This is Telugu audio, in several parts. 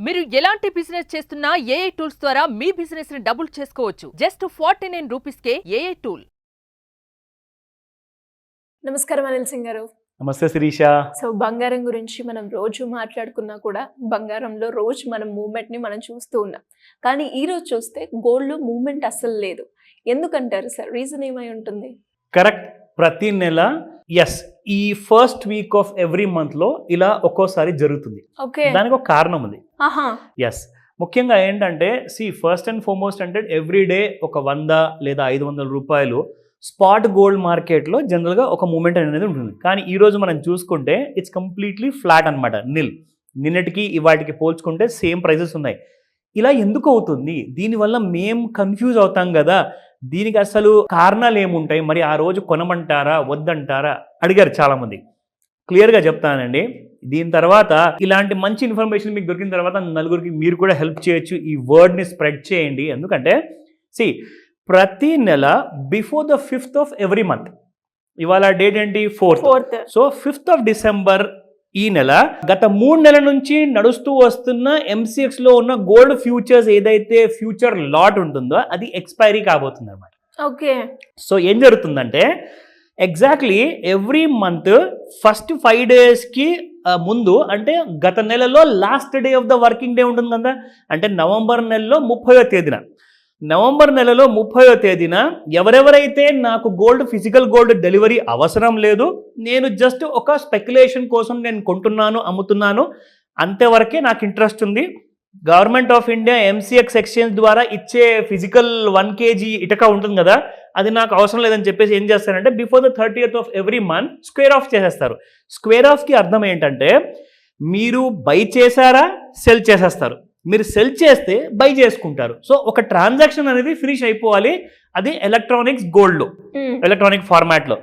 మీరు ఎలాంటి బిజినెస్ చేస్తున్నా ఏఐ టూల్స్ ద్వారా మీ బిజినెస్ ని డబుల్ చేసుకోవచ్చు. జస్ట్ 49 రూపీస్కే ఏఐ టూల్. నమస్కారం అనిల్ సింగ్ గారు. నమస్తే శిరీష. సో బంగారం గురించి మనం రోజు మాట్లాడుకున్నా కూడా బంగారంలో రోజు మనం మూవ్మెంట్ ని మనం చూస్తూ ఉన్నాం. కానీ ఈ రోజు చూస్తే గోల్డ్ లో మూవ్మెంట్ అస్సలు లేదు. ఎందుకంటారు సార్? రీజన్ ఏమై ఉంటుంది? కరెక్ట్. ప్రతి నెల ఈ first week off every month లో ఇలా ఒక్కోసారి జరుగుతుంది. దానికి ఒక కారణం ఉంది. ముఖ్యంగా ఏంటంటే ఫస్ట్ అండ్ ఫార్మోస్ట్ అంటే ఎవ్రీ డే ఒక 100 లేదా 500 రూపాయలు స్పాట్ గోల్డ్ మార్కెట్లో జనరల్గా ఒక మూమెంట్ అనేది ఉంటుంది. కానీ ఈరోజు మనం చూసుకుంటే ఇట్స్ కంప్లీట్లీ ఫ్లాట్ అనమాట, నిన్నటికి ఇవాటికి పోల్చుకుంటే సేమ్ ప్రైజెస్ ఉన్నాయి. ఇలా ఎందుకు అవుతుంది? దీనివల్ల మేము కన్ఫ్యూజ్ అవుతాం కదా, దీనికి అసలు కారణాలు ఏముంటాయి, మరి ఆ రోజు కొనమంటారా వద్దంటారా అడిగారు చాలామంది. క్లియర్గా చెప్తానండి. దీని తర్వాత ఇలాంటి మంచి ఇన్ఫర్మేషన్ మీకు దొరికిన తర్వాత నలుగురికి మీరు కూడా హెల్ప్ చేయొచ్చు. ఈ వర్డ్ని స్ప్రెడ్ చేయండి. ఎందుకంటే ప్రతి నెల before the 5th of every month, ఇవాళ డేట్ ఏంటి 4th. So 5th of December ఈ నెల గత 3 నెలల నుంచి నడుస్తూ వస్తున్న MCX లో ఉన్న గోల్డ్ ఫ్యూచర్స్ ఏదైతే ఫ్యూచర్ లాట్ ఉంటుందో అది ఎక్స్పైరీ కాబోతుంది అనమాట. ఓకే. సో ఏం జరుగుతుందంటే ఎగ్జాక్ట్లీ ఎవ్రీ మంత్ ఫస్ట్ 5 డేస్కి ముందు, అంటే గత నెలలో last day of the working day ఉంటుంది కదా, అంటే నవంబర్ నెలలో 30వ తేదీన, నవంబర్ నెలలో 30వ తేదీన ఎవరెవరైతే నాకు ఫిజికల్ గోల్డ్ డెలివరీ అవసరం లేదు, నేను జస్ట్ ఒక స్పెక్యులేషన్ కోసం నేను కొంటున్నాను అమ్ముతున్నాను అంతవరకే నాకు ఇంట్రెస్ట్ ఉంది, government of India MCX exchange ద్వారా ఇచ్చే ఫిజికల్ 1 kg ఇటక ఉంటుంది కదా, అది నాకు అవసరం లేదని చెప్పేసి ఏం చేస్తారంటే before the 30th of every month square of చేసేస్తారు. స్క్వేర్ ఆఫ్కి అర్థం ఏంటంటే మీరు బై చేశారా సెల్ చేసేస్తారు, మీరు సెల్ చేస్తే బై చేసుకుంటారు. సో ఒక ట్రాన్సాక్షన్ అనేది ఫినిష్ అయిపోవాలి. అది ఎలక్ట్రానిక్స్ గోల్డ్లో, ఎలక్ట్రానిక్ ఫార్మాట్లో.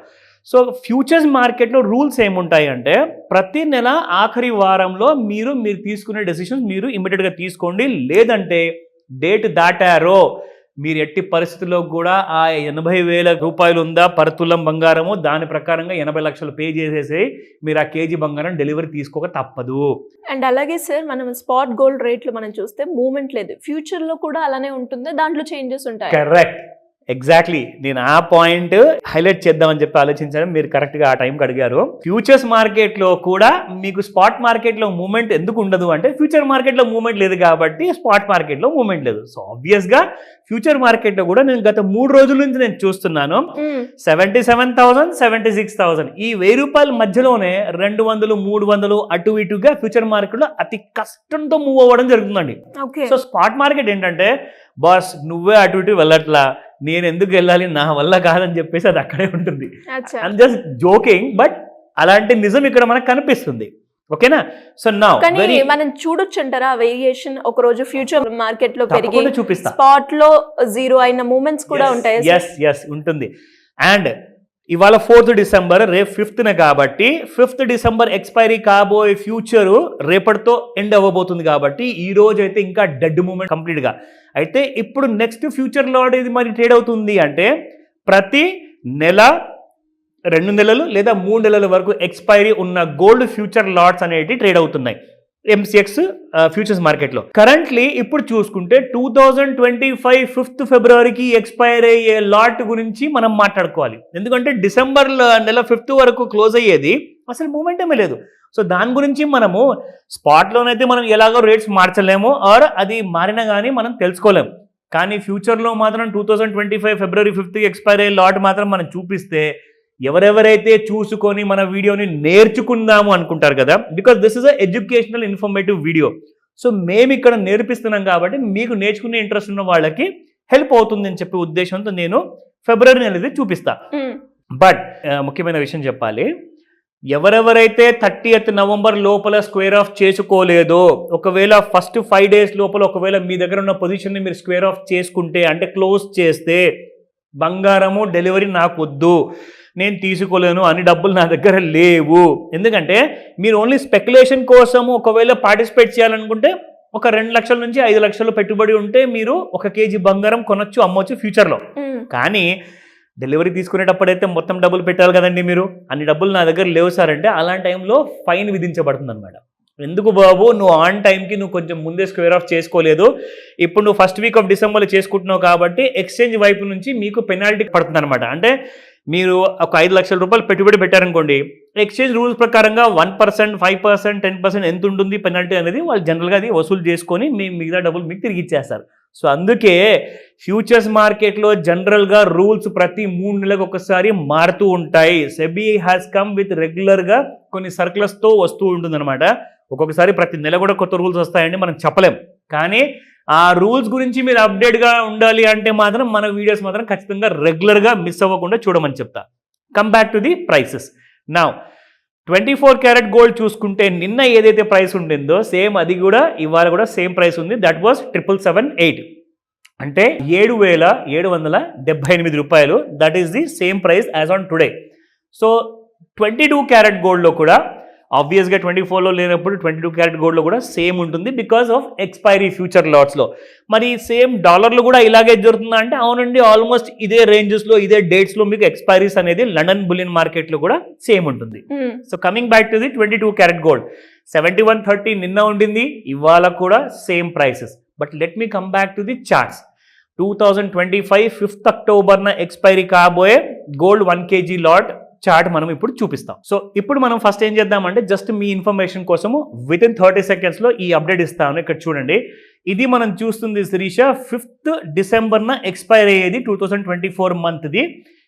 సో ఫ్యూచర్స్ మార్కెట్లో రూల్స్ ఏముంటాయి అంటే ప్రతి నెల ఆఖరి వారంలో మీరు తీసుకునే డెసిషన్స్ మీరు ఇమ్మీడియట్గా తీసుకోండి. లేదంటే డేట్ దాటారో మీరు ఎట్టి పరిస్థితుల్లో కూడా ఆ 80,000 రూపాయలు ఉందా పరతులం బంగారము, దాని ప్రకారంగా 80 లక్షలు పే చేసేసి మీరు ఆ కేజీ బంగారం డెలివరీ తీసుకోక తప్పదు. అండ్ అలాగే సార్, మనం స్పాట్ గోల్డ్ రేట్లు మనం చూస్తే మూవ్మెంట్ లేదు. ఫ్యూచర్ లో కూడా అలానే ఉంటుంది, దాంట్లో చేంజెస్ ఉంటాయి. Correct, exactly. నేను ఆ పాయింట్ హైలైట్ చేద్దామని చెప్పి ఆలోచించాను. మీరు కరెక్ట్గా ఆ టైంకి అడిగారు. ఫ్యూచర్స్ మార్కెట్లో కూడా మీకు స్పాట్ మార్కెట్లో మూవ్మెంట్ ఎందుకు ఉండదు అంటే ఫ్యూచర్ మార్కెట్లో మూవ్మెంట్ లేదు కాబట్టి స్పాట్ మార్కెట్లో మూవ్మెంట్ లేదు. సో ఆబ్వియస్గా ఫ్యూచర్ మార్కెట్లో కూడా నేను గత 3 రోజుల నుంచి నేను చూస్తున్నాను 77,000, 76,000 ఈ 1000 రూపాయల మధ్యలోనే 200, 300 అటు ఇటుగా ఫ్యూచర్ మార్కెట్లో అతి కష్టంతో మూవ్ అవ్వడం జరుగుతుందండి. సో స్పాట్ మార్కెట్ ఏంటంటే బాస్ నువ్వే అటు ఇటు వెళ్ళట్లా, నేను ఎందుకు వెళ్ళాలి, నా వల్ల కాదని చెప్పేసి అది అక్కడే ఉంటుంది. ఐమ్ జస్ట్ జోకింగ్, బట్ అలాంటి నిజం ఇక్కడ మనకు కనిపిస్తుంది. ఓకేనా? సో నౌ మనం చూడొచ్చు అంటారా వేరియేషన్? ఒక రోజు ఫ్యూచర్ మార్కెట్ లో పెరిగి చూపిస్తా, స్పాట్ లో 0 అయిన మూమెంట్స్ కూడా ఉంటాయి. ఉంటుంది. అండ్ ఇవాళ 4th డిసెంబర్, రేపు 5th కాబట్టి 5th డిసెంబర్ ఎక్స్పైరీ కాబోయే ఫ్యూచరు రేపటితో ఎండ్ అవ్వబోతుంది. కాబట్టి ఈ రోజు అయితే ఇంకా డెడ్ మూమెంట్ కంప్లీట్గా. అయితే ఇప్పుడు నెక్స్ట్ ఫ్యూచర్ లాట్ ఇది మరి ట్రేడ్ అవుతుంది అంటే ప్రతి నెల 2 నెలలు లేదా 3 నెలల వరకు ఎక్స్పైరీ ఉన్న గోల్డ్ ఫ్యూచర్ లాట్స్ అనేవి ట్రేడ్ అవుతున్నాయి MCX ఫ్యూచర్స్ మార్కెట్లో. కరెంట్లీ ఇప్పుడు చూసుకుంటే 2025 5th ఫిబ్రవరికి ఎక్స్పైర్ అయ్యే లాట్ గురించి మనం మాట్లాడుకోవాలి. ఎందుకంటే డిసెంబర్ నెల 5th వరకు క్లోజ్ అయ్యేది, అసలు మూమెంటమే లేదు. సో దాని గురించి మనము స్పాట్లోనైతే మనం ఎలాగో రేట్స్ మార్చలేము, ఆర్ అది మారినా కానీ మనం తెలుసుకోలేము. కానీ ఫ్యూచర్లో మాత్రం 2025 ఫిబ్రవరి 5th ఎక్స్పైర్ అయ్యే లాట్ మాత్రం మనం చూపిస్తే ఎవరెవరైతే చూసుకొని మన వీడియోని నేర్చుకుందాము అనుకుంటారు కదా, because this is a educational informative video. So మేము ఇక్కడ నేర్పిస్తున్నాం కాబట్టి మీకు నేర్చుకునే ఇంట్రెస్ట్ ఉన్న వాళ్ళకి హెల్ప్ అవుతుంది అని చెప్పే ఉద్దేశంతో నేను ఫిబ్రవరి నెలది చూపిస్తా. బట్ ముఖ్యమైన విషయం చెప్పాలి, ఎవరెవరైతే 30th నవంబర్ లోపల స్క్వేర్ ఆఫ్ చేసుకోలేదో, ఒకవేళ ఫస్ట్ 5 డేస్ లోపల ఒకవేళ మీ దగ్గర ఉన్న పొజిషన్ని మీరు స్క్వేర్ ఆఫ్ చేసుకుంటే, అంటే క్లోజ్ చేస్తే, బంగారము డెలివరీ నాకు వద్దు, నేను తీసుకోలేను, అన్ని డబ్బులు నా దగ్గర లేవు, ఎందుకంటే మీరు ఓన్లీ స్పెక్యులేషన్ కోసము ఒకవేళ పార్టిసిపేట్ చేయాలనుకుంటే ఒక 2 లక్షల నుంచి 5 లక్షలు పెట్టుబడి ఉంటే మీరు 1 కేజీ బంగారం కొనొచ్చు, అమ్మొచ్చు ఫ్యూచర్లో. కానీ డెలివరీ తీసుకునేటప్పుడైతే మొత్తం డబ్బులు పెట్టాలి కదండి మీరు, అన్ని డబ్బులు నా దగ్గర లేవు సార్ అంటే అలాంటి టైంలో ఫైన్ విధించబడుతుంది అనమాట. ఎందుకు బాబు నువ్వు ఆన్ టైంకి నువ్వు కొంచెం ముందే స్క్వేర్ ఆఫ్ చేసుకోలేదు, ఇప్పుడు నువ్వు ఫస్ట్ వీక్ ఆఫ్ డిసెంబర్లో చేసుకుంటున్నావు కాబట్టి ఎక్స్చేంజ్ వైపు నుంచి మీకు పెనాల్టీ పడుతుంది అనమాట. అంటే మీరు ఒక 5 లక్షల రూపాయలు పెట్టుబడి పెట్టారనుకోండి, ఎక్స్చేంజ్ రూల్స్ ప్రకారంగా 1%, 5%, 10% ఎంత ఉంటుంది పెనాల్టీ అనేది వాళ్ళు జనరల్గా అది వసూలు చేసుకొని మీ మిగతా డబ్బులు మీకు తిరిగి ఇచ్చేస్తారు. సో అందుకే ఫ్యూచర్స్ మార్కెట్లో జనరల్గా రూల్స్ ప్రతి 3 నెలలకు ఒకసారి మారుతూ ఉంటాయి. సెబీ హ్యాస్ కమ్ విత్ రెగ్యులర్గా కొన్ని సర్క్యులర్స్తో వస్తూ ఉంటుందన్నమాట. ఒక్కొక్కసారి ప్రతి నెల కూడా కొత్త రూల్స్ వస్తాయండి, మనం చెప్పలేం. కానీ ఆ రూల్స్ గురించి మీరు అప్డేట్గా ఉండాలి అంటే మాత్రం మన వీడియోస్ మాత్రం ఖచ్చితంగా రెగ్యులర్గా మిస్ అవ్వకుండా చూడమని చెప్తా. Come back to the prices. Now 24 carat gold చూసుకుంటే నిన్న ఏదైతే ప్రైస్ ఉండిందో సేమ్ అది కూడా ఇవాళ కూడా సేమ్ ప్రైస్ ఉంది. దట్ వాస్ 778, అంటే 7,778 రూపాయలు. That is the same price as on today. So 22 carrot గోల్డ్లో కూడా ఆబ్వియస్గా 24లో లేనప్పుడు 22 క్యారెట్ గోల్డ్లో కూడా సేమ్ ఉంటుంది బికాస్ ఆఫ్ ఎక్స్పైరీ ఫ్యూచర్ లాట్స్లో. మరి సేమ్ డాలర్లో కూడా ఇలాగే జరుగుతుందా అంటే అవునండి, ఆల్మోస్ట్ ఇదే రేంజెస్లో ఇదే డేట్స్లో మీకు ఎక్స్పైరీస్ అనేది లండన్ బులియన్ మార్కెట్లో కూడా సేమ్ ఉంటుంది. So coming back to the 22 carat gold 7130 నిన్న ఉండింది, ఇవాళ కూడా same prices. But let me come back to the charts. 2025 5th అక్టోబర్న ఎక్స్పైరీ కాబోయే గోల్డ్ 1 kg లాట్ చార్ట్ మనం ఇప్పుడు చూపిస్తాం. సో ఇప్పుడు మనం ఫస్ట్ ఏం చేద్దామంటే జస్ట్ మీ ఇన్ఫర్మేషన్ కోసము విత్ ఇన్ 30 సెకండ్స్లో ఈ అప్డేట్ ఇస్తాను. ఇక్కడ చూడండి, ఇది మనం చూస్తుంది శిరీష 5th డిసెంబర్న ఎక్స్పైర్ అయ్యేది 2024 మంత్ది.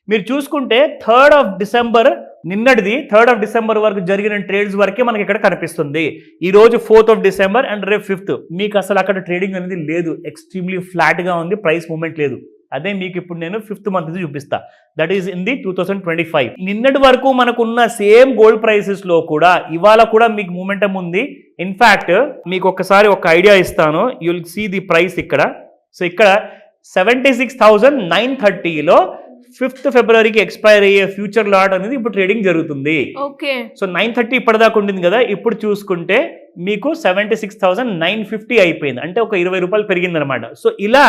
మీరు చూసుకుంటే 3rd ఆఫ్ డిసెంబర్ నిన్నటిది 3rd ఆఫ్ డిసెంబర్ వరకు జరిగిన ట్రేడ్స్ వరకే మనకి ఇక్కడ కనిపిస్తుంది. ఈ రోజు 4th ఆఫ్ డిసెంబర్ అండ్ రేపు 5th మీకు అసలు అక్కడ ట్రేడింగ్ అనేది లేదు, ఎక్స్ట్రీమ్లీ ఫ్లాట్గా ఉంది, ప్రైస్ మూమెంట్ లేదు. అదే మీకు ఇప్పుడు నేను 5th మంత్ చూపిస్తా. That is in the 2025. నిన్నటి వరకు మనకున్న సేమ్ గోల్డ్ ప్రైసెస్లో కూడా ఇవాళ కూడా మీకు మూమెంటం ఉంది. ఇన్ఫ్యాక్ట్ మీకు ఒకసారి ఒక ఐడియా ఇస్తాను, you will see the price ఇక్కడ. సో ఇక్కడ 76,930లో 5th ఫిబ్రవరికి ఎక్స్పైర్ అయ్యే ఫ్యూచర్ లాట్ అనేది ఇప్పుడు ట్రేడింగ్ జరుగుతుంది. ఓకే. సో 930 ఇప్పటిదాకా ఉండింది కదా, ఇప్పుడు చూసుకుంటే మీకు 76,950 అయిపోయింది, అంటే ఒక 20 రూపాయలు పెరిగింది అనమాట. సో ఇలా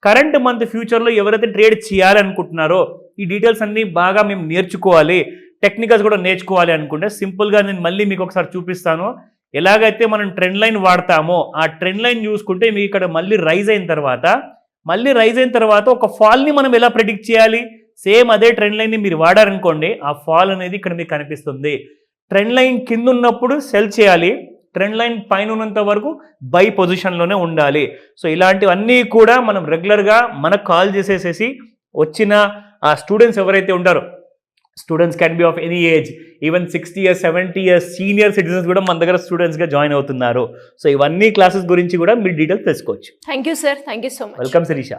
కరెంట్ మంత్ ఫ్యూచర్లో ఎవరైతే ట్రేడ్ చేయాలనుకుంటున్నారో ఈ డీటెయిల్స్ అన్నీ బాగా మేము నేర్చుకోవాలి, టెక్నికల్స్ కూడా నేర్చుకోవాలి అనుకుంటే సింపుల్గా నేను మళ్ళీ మీకు ఒకసారి చూపిస్తాను. ఎలాగైతే మనం ట్రెండ్ లైన్ వాడతామో ఆ ట్రెండ్ లైన్ చూసుకుంటే మీకు ఇక్కడ మళ్ళీ రైజ్ అయిన తర్వాత ఒక ఫాల్ని మనం ఎలా ప్రెడిక్ట్ చేయాలి, సేమ్ అదే ట్రెండ్ లైన్ని మీరు వాడారనుకోండి, ఆ ఫాల్ అనేది ఇక్కడ మీకు కనిపిస్తుంది. ట్రెండ్ లైన్ కింద ఉన్నప్పుడు సెల్ చేయాలి, ట్రెండ్ లైన్ పైన ఉన్నంత వరకు బై పొజిషన్లోనే ఉండాలి. సో ఇలాంటివన్నీ కూడా మనం రెగ్యులర్గా మనకు కాల్ చేసేసేసి వచ్చిన ఆ స్టూడెంట్స్ ఎవరైతే ఉంటారో, students can be of any age, even 60 years 70 years senior citizens కూడా మన దగ్గర స్టూడెంట్స్గా జాయిన్ అవుతున్నారు. సో ఇవన్నీ క్లాసెస్ గురించి కూడా మీరు డీటెయిల్స్ తెలుసుకోవచ్చు. Thank you sir, thank you so much. Welcome Sirisha.